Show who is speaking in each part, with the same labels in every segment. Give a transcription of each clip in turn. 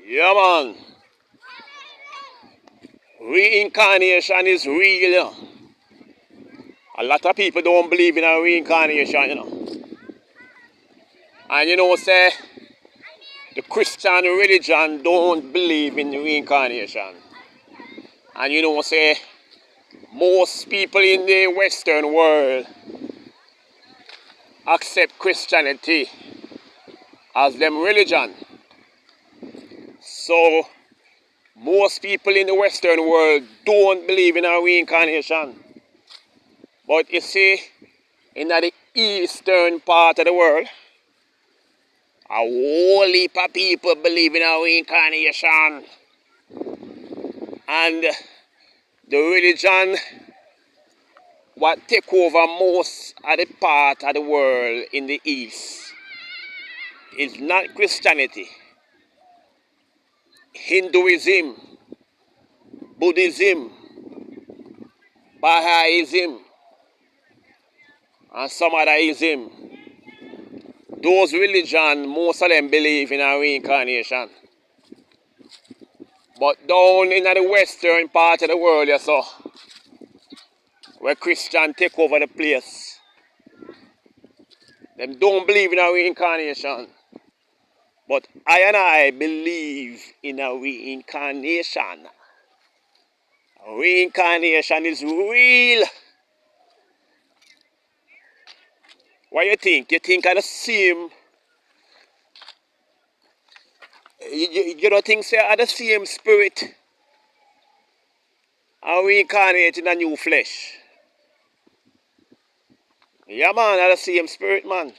Speaker 1: Yeah, man. Reincarnation is real. A lot of people don't believe in a reincarnation. And say the Christian religion don't believe in reincarnation. And say most people in the Western world accept Christianity as them religion. So most people in the Western world don't believe in a reincarnation. But you see, in the eastern part of the world, a whole heap of people believe in a reincarnation. And the religion what take over most of the part of the world in the east is not Christianity. Hinduism, Buddhism, Baha'ism, and some other ism. Those religions, most of them believe in a reincarnation. But down in the western part of the world, you saw, where Christians take over the place, them don't believe in a reincarnation. But I and I believe in a reincarnation. Reincarnation is real. What you think? You think of the same? You don't think say are the same spirit are reincarnated in a new flesh? Yeah, man, are the same spirit, man.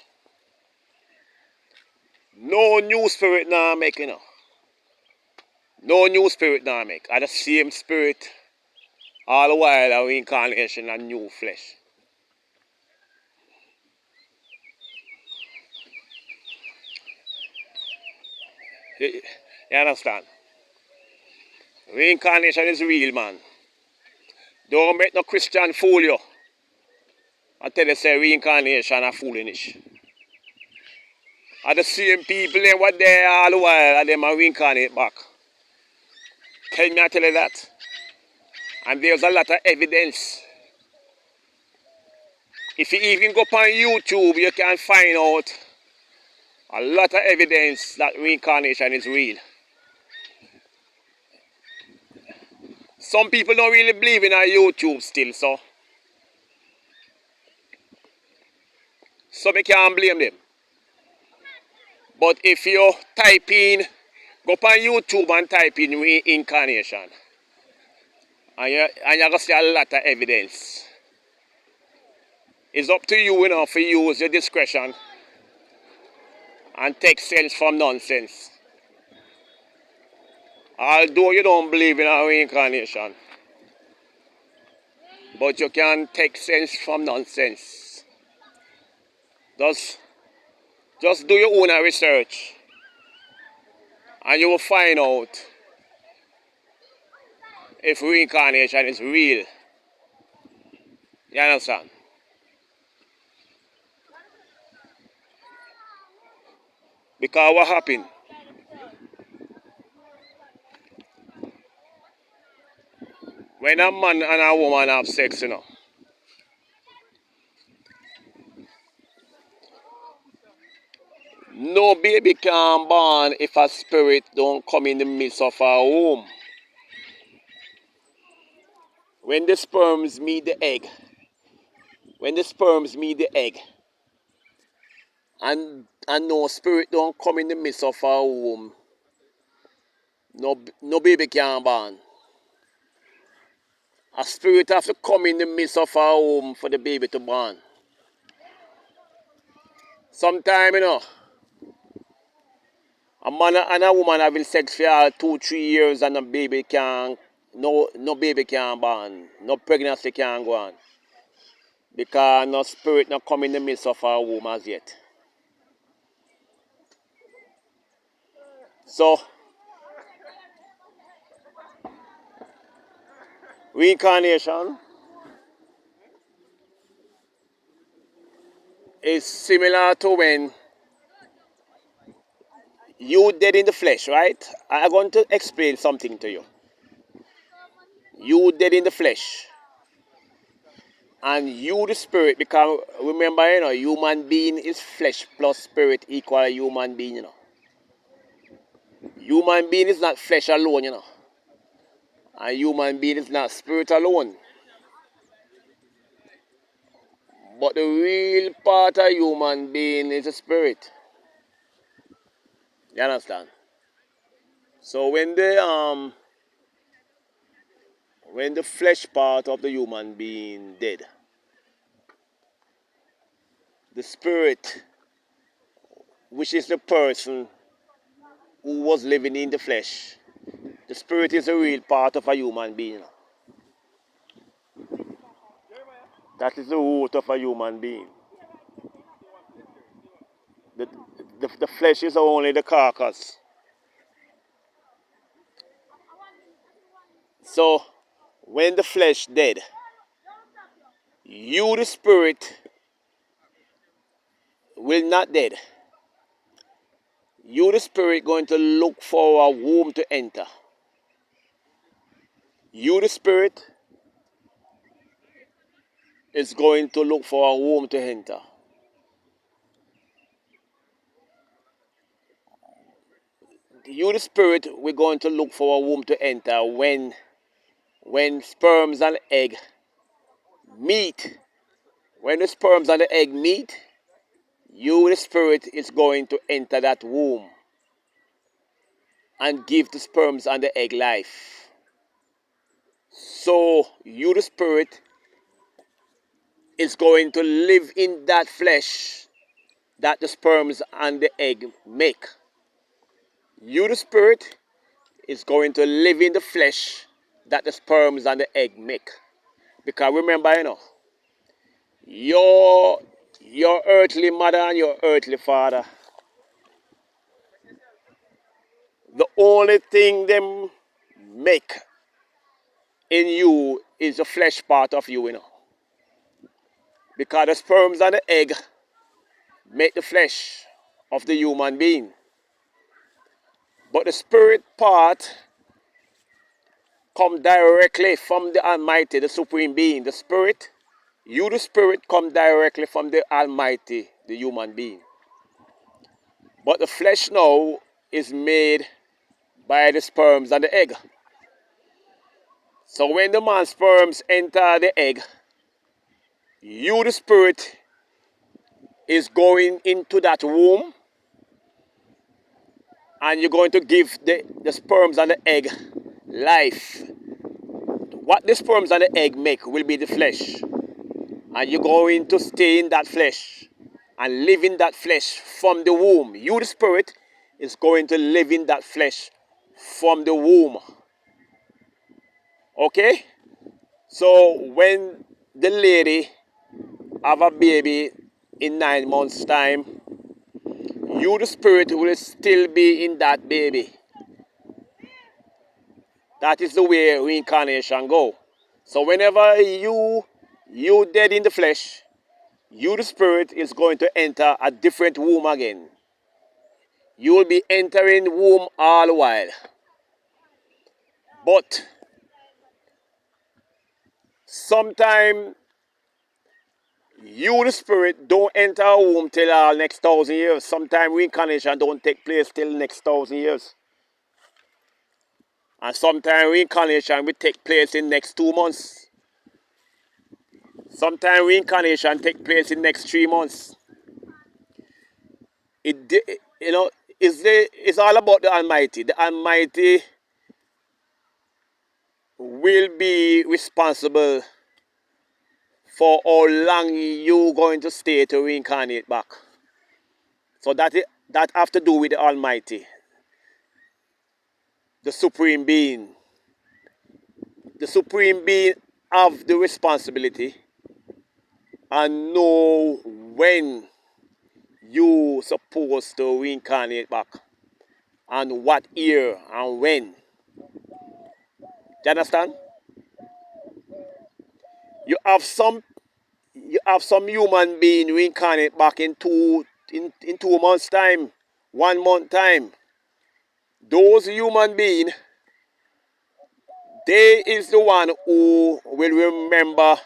Speaker 1: No new spirit now make, No new spirit now make. Are the same spirit all the while a reincarnation and new flesh. You understand? Reincarnation is real, man. Don't make no Christian fool you. I tell you say reincarnation are foolish. Are the same people and what they are all the while and them are reincarnate back. Tell me I tell you that. And there's a lot of evidence. If you even go on YouTube, you can find out a lot of evidence that reincarnation is real. Some people don't really believe in our YouTube still, so we can't blame them. But if you type in, go on YouTube and type in reincarnation, and you're going to see a lot of evidence. It's up to you, to use your discretion and take sense from nonsense. Although you don't believe in a reincarnation, but you can take sense from nonsense. Just do your own research and you will find out if reincarnation is real. You understand? Because what happened? When a man and a woman have sex, no baby can born if a spirit don't come in the midst of a womb. When the sperms meet the egg, and no spirit don't come in the midst of a womb, no baby can born. A spirit have to come in the midst of a womb for the baby to born. Sometimes, a man and a woman having sex for 2-3 years and no baby can born. No pregnancy can go on. Because no spirit not come in the midst of a womb as yet. So, reincarnation is similar to when you dead in the flesh, right? I'm going to explain something to you. You dead in the flesh. And you the spirit, because remember, human being is flesh plus spirit equal human being. Human being is not flesh alone. And human being is not spirit alone. But the real part of human being is the spirit. You understand? So when the flesh part of the human being dead, the spirit, which is the person who was living in the flesh, the spirit is a real part of a human being. That is the root of a human being. The, the flesh is only the carcass. So when the flesh dead, you the spirit will not dead. You the spirit going to look for a womb to enter. You the spirit is going to look for a womb to enter. You the spirit we're going to look for a womb to enter when sperms and egg meet. When the sperms and the egg meet, you the spirit is going to enter that womb and give the sperms and the egg life. So you the spirit is going to live in that flesh that the sperms and the egg make. You the spirit is going to live in the flesh that the sperms and the egg make. Because remember, your earthly mother and your earthly father, the only thing them make in you is the flesh part of you. Because the sperms and the egg make the flesh of the human being. But the spirit part come directly from the Almighty, the Supreme Being. The spirit, you the spirit come directly from the Almighty, the human being. But the flesh now is made by the sperms and the egg. So when the man's sperms enter the egg, you the spirit is going into that womb and you're going to give the sperms and the egg life. What the sperms and the egg make will be the flesh. And you're going to stay in that flesh and live in that flesh from the womb. You, the spirit, is going to live in that flesh from the womb. Okay? So when the lady have a baby in 9 months' time, you, the spirit, will still be in that baby. That is the way reincarnation go. So whenever you dead in the flesh, you, the spirit, is going to enter a different womb again. You will be entering womb all the while. But sometime you, the spirit, don't enter a womb till next 1,000 years. Sometime reincarnation don't take place till next 1,000 years. And sometime reincarnation will take place in next 2 months. Sometime reincarnation take place in next 3 months. It's all about the Almighty. The Almighty will be responsible for how long you going to stay to reincarnate back. So that have to do with the Almighty, the Supreme Being. The Supreme Being have the responsibility and know when you supposed to reincarnate back and what year and when. Do you understand? You have some human being reincarnate back in 2 months time, 1 month time. Those human beings, they is the one who will remember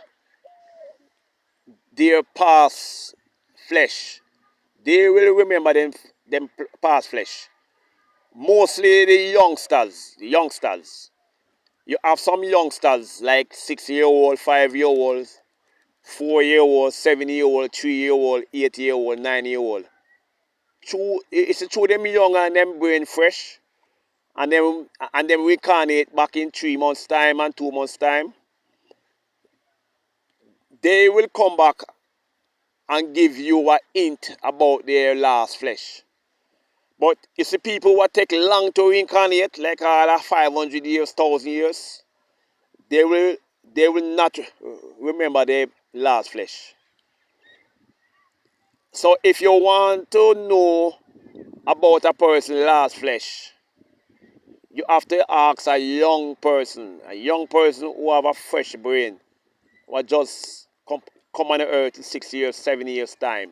Speaker 1: their past flesh. They will remember them past flesh. Mostly the youngsters. The youngsters. You have some youngsters like 6-year-old, 5-year-olds, 4-year-old, 7-year-old, 3-year-old, 8-year-old, 9-year-old. True, it's true them young and them brain fresh, and then reincarnate back in 3 months' time and 2 months' time. They will come back and give you a hint about their last flesh. But you see people who take long to reincarnate, like all 500 years, 1,000 years, they will they will not remember their last flesh. So if you want to know about a person's last flesh, you have to ask a young person who have a fresh brain, who just come on the earth in 6 years, 7 years time.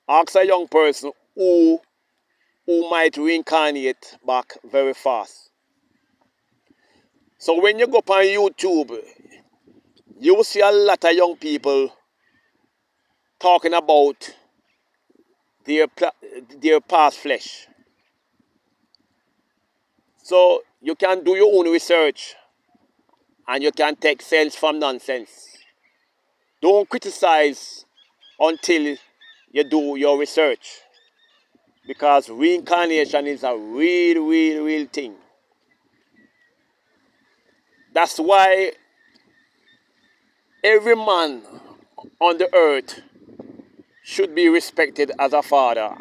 Speaker 1: Ask a young person who might reincarnate back very fast. So when you go up on YouTube, you will see a lot of young people talking about their, their past flesh. So you can do your own research and you can take sense from nonsense. Don't criticize until you do your research, because reincarnation is a real, real, real thing. That's why every man on the earth should be respected as a father.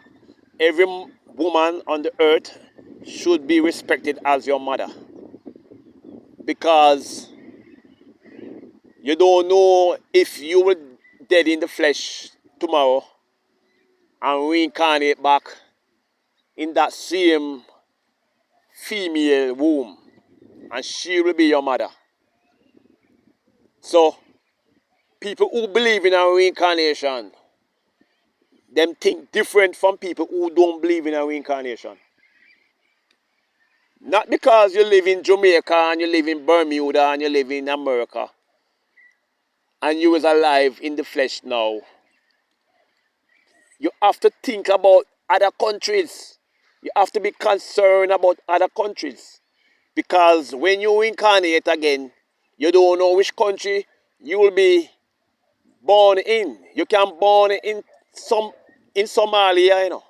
Speaker 1: Every woman on the earth should be respected as your mother. Because you don't know if you will dead in the flesh tomorrow and reincarnate back in that same female womb, and she will be your mother. So people who believe in a reincarnation, them think different from people who don't believe in a reincarnation. Not because you live in Jamaica and you live in Bermuda and you live in America and you is alive in the flesh now. You have to think about other countries. You have to be concerned about other countries. Because when you reincarnate again, you don't know which country you will be born in. You can born in Somalia, you know.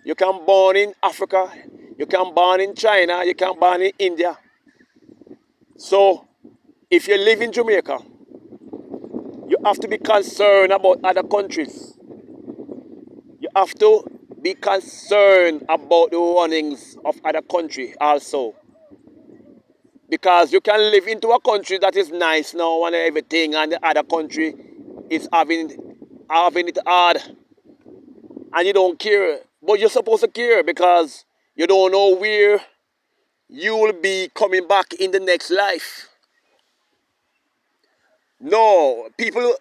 Speaker 1: You can born in Africa. You can born in China. You can born in India. So if you live in Jamaica, you have to be concerned about other countries. You have to be concerned about the runnings of other countries also. Because you can live into a country that is nice now and everything, and the other country is having it hard, and you don't care. But you're supposed to care, because you don't know where you will be coming back in the next life. No, people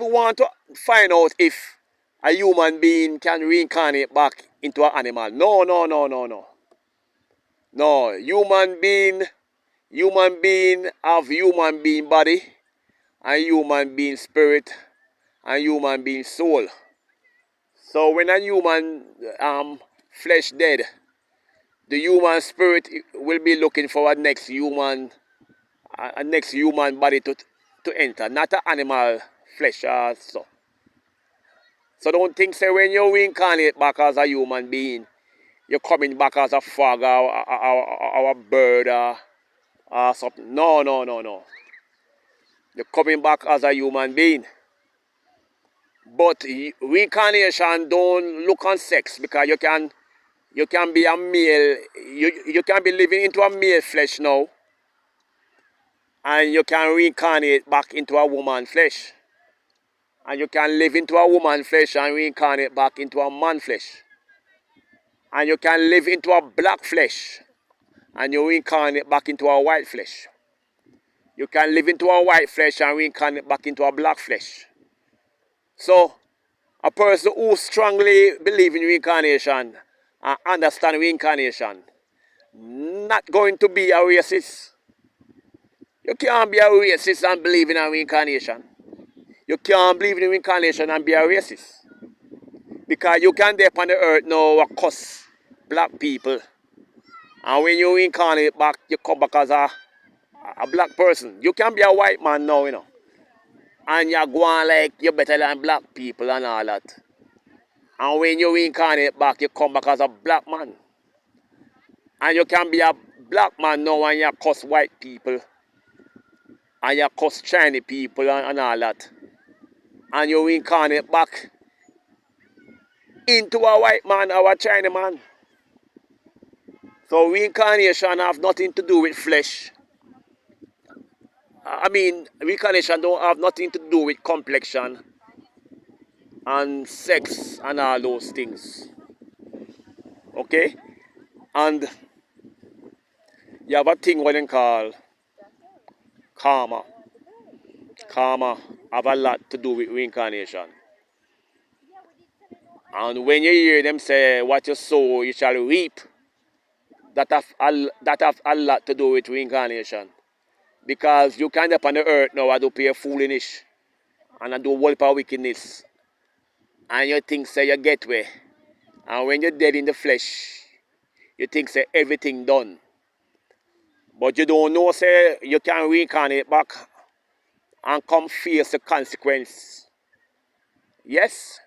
Speaker 1: want to find out if a human being can reincarnate back into an animal. No, no, no, no, no. No, human being have human being body, and human being spirit, and human being soul. So when a human flesh dead, the human spirit will be looking for a next human body to enter, not an animal flesh. So don't think, say, when you reincarnate back as a human being, you're coming back as a frog or a bird or something. No, no, no, no. You're coming back as a human being. But reincarnation don't look on sex, because you can be a male, you can be living into a male flesh now, and you can reincarnate back into a woman flesh. And you can live into a woman flesh and reincarnate back into a man flesh. And you can live into a black flesh and you reincarnate back into a white flesh. You can live into a white flesh and reincarnate back into a black flesh. So a person who strongly believes in reincarnation and understands reincarnation not going to be a racist. You can't be a racist and believe in a reincarnation. You can't believe in reincarnation and be a racist. Because you can dip on the earth now and cuss black people. And when you reincarnate back, you come back as a black person. You can be a white man now, you know. And you're going like you're better than black people and all that. And when you reincarnate back, you come back as a black man. And you can be a black man now and you cuss white people. And you cuss Chinese people and all that. And you reincarnate back into a white man or a Chinese man. So reincarnation have nothing to do with flesh. I mean, reincarnation don't have nothing to do with complexion and sex and all those things. Okay? And you have a thing what they call karma. Karma have a lot to do with reincarnation. And when you hear them say, what you sow, you shall reap, that have a lot to do with reincarnation. Because you can't up on the earth now and do pay foolishness and do whole of wickedness. And you think say you get way. And when you're dead in the flesh, you think say everything done. But you don't know say you can reincarnate back and come face the consequence. Yes?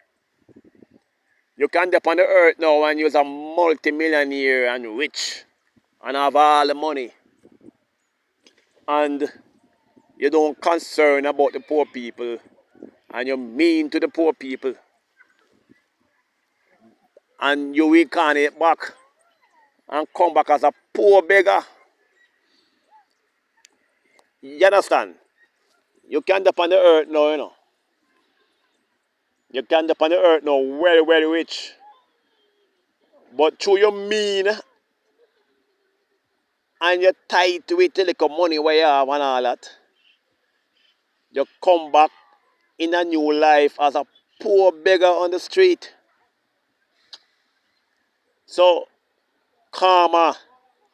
Speaker 1: You can dip on the earth now and you're a multi-millionaire and rich and have all the money. And you don't concern about the poor people and you're mean to the poor people. And you reincarnate back and come back as a poor beggar. You understand? You can dip on the earth now, you know. You can dip on the earth now very, very rich. But through your mean and you tight with the little money where you have and all that, you come back in a new life as a poor beggar on the street. So karma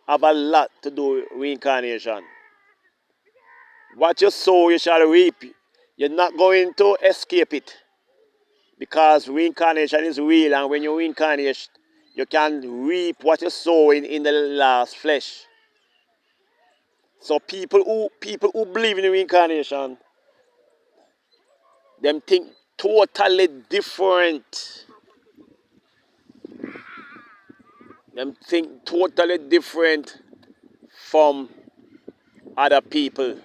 Speaker 1: have a lot to do with reincarnation. What you sow, you shall reap. You're not going to escape it. Because reincarnation is real, and when you reincarnate, you can reap what you sow in the last flesh. So people who believe in reincarnation, them think totally different. Them think totally different from other people.